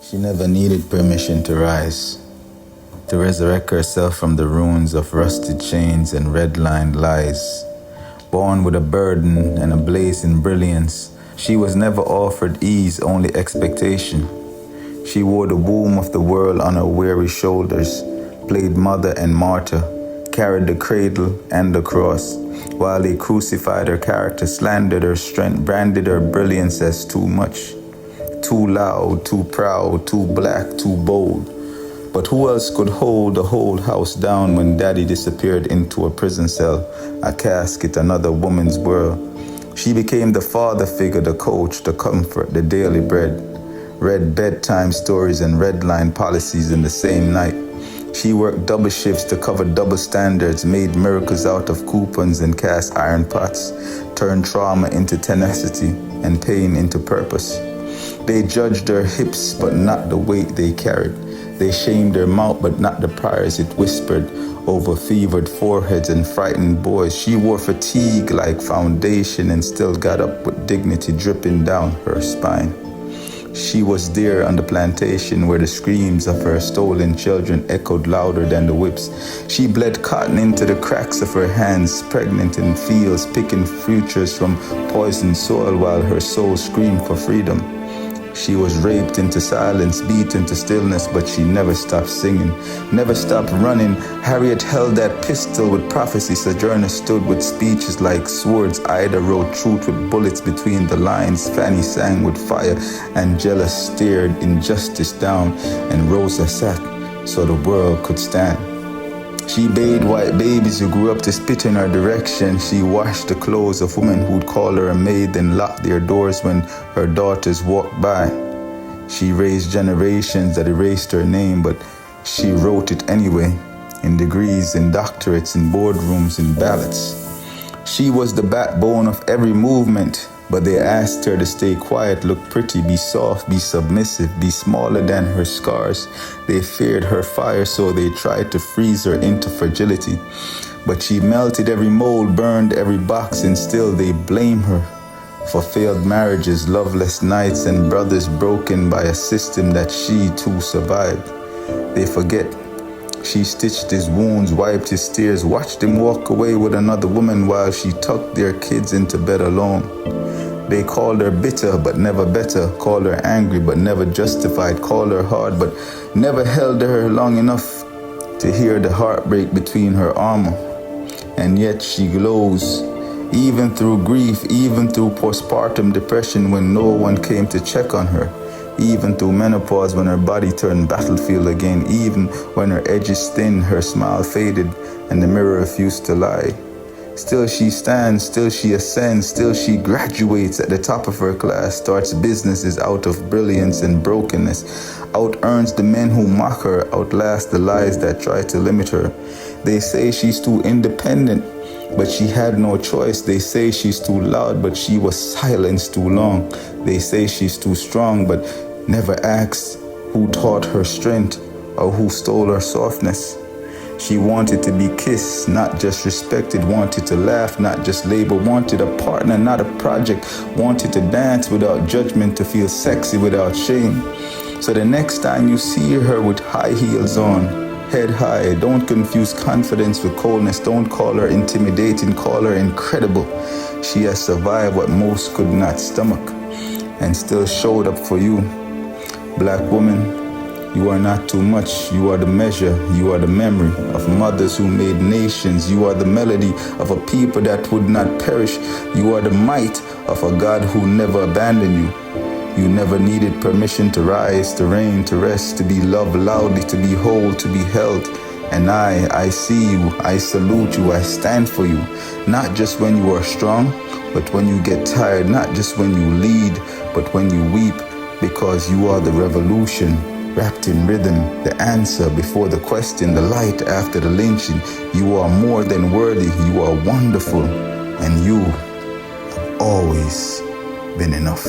She never needed permission to rise, to resurrect herself from the ruins of rusted chains and red-lined lies. Born with a burden and a blazing brilliance, she was never offered ease, only expectation. She wore the womb of the world on her weary shoulders, played mother and martyr, carried the cradle and the cross, while they crucified her character, slandered her strength, branded her brilliance as too much. Too loud, too proud, too black, too bold. But who else could hold the whole house down when daddy disappeared into a prison cell, a casket, another woman's world? She became the father figure, the coach, the comfort, the daily bread. Read bedtime stories and redline policies in the same night. She worked double shifts to cover double standards, made miracles out of coupons and cast iron pots, turned trauma into tenacity and pain into purpose. They judged her hips, but not the weight they carried. They shamed her mouth, but not the prayers it whispered over fevered foreheads and frightened boys. She wore fatigue like foundation and still got up with dignity dripping down her spine. She was there on the plantation where the screams of her stolen children echoed louder than the whips. She bled cotton into the cracks of her hands, pregnant in fields, picking futures from poisoned soil while her soul screamed for freedom. She was raped into silence, beaten to stillness, but she never stopped singing, never stopped running. Harriet held that pistol with prophecy. Sojourner stood with speeches like swords. Ida wrote truth with bullets between the lines. Fanny sang with fire. Angela stared injustice down, and Rosa sat so the world could stand. She bathed white babies who grew up to spit in her direction. She washed the clothes of women who'd call her a maid, then locked their doors when her daughters walked by. She raised generations that erased her name, but she wrote it anyway, in degrees, in doctorates, in boardrooms, in ballots. She was the backbone of every movement, but they asked her to stay quiet, look pretty, be soft, be submissive, be smaller than her scars. They feared her fire, so they tried to freeze her into fragility. But she melted every mold, burned every box, and still they blame her for failed marriages, loveless nights, and brothers broken by a system that she too survived. They forget she stitched his wounds, wiped his tears, watched him walk away with another woman while she tucked their kids into bed alone. They called her bitter, but never better, called her angry, but never justified, called her hard, but never held her long enough to hear the heartbreak between her armor. And yet she glows, even through grief, even through postpartum depression when no one came to check on her, even through menopause when her body turned battlefield again, even when her edges thinned, her smile faded, and the mirror refused to lie. Still she stands, still she ascends, still she graduates at the top of her class, starts businesses out of brilliance and brokenness, out-earns the men who mock her, outlasts the lies that try to limit her. They say she's too independent, but she had no choice. They say she's too loud, but she was silenced too long. They say she's too strong, but never asked who taught her strength or who stole her softness. She wanted to be kissed, not just respected, wanted to laugh, not just labeled, wanted a partner, not a project, wanted to dance without judgment, to feel sexy without shame. So the next time you see her with high heels on, head high, don't confuse confidence with coldness, don't call her intimidating, call her incredible. She has survived what most could not stomach and still showed up for you. Black woman, you are not too much. You are the measure. You are the memory of mothers who made nations. You are the melody of a people that would not perish. You are the might of a God who never abandoned you. You never needed permission to rise, to reign, to rest, to be loved loudly, to be whole, to be held. And I see you. I salute you. I stand for you. Not just when you are strong, but when you get tired. Not just when you lead, but when you weep, because you are the revolution. Wrapped in rhythm, the answer before the question, the light after the lynching. You are more than worthy, you are wonderful, and you have always been enough.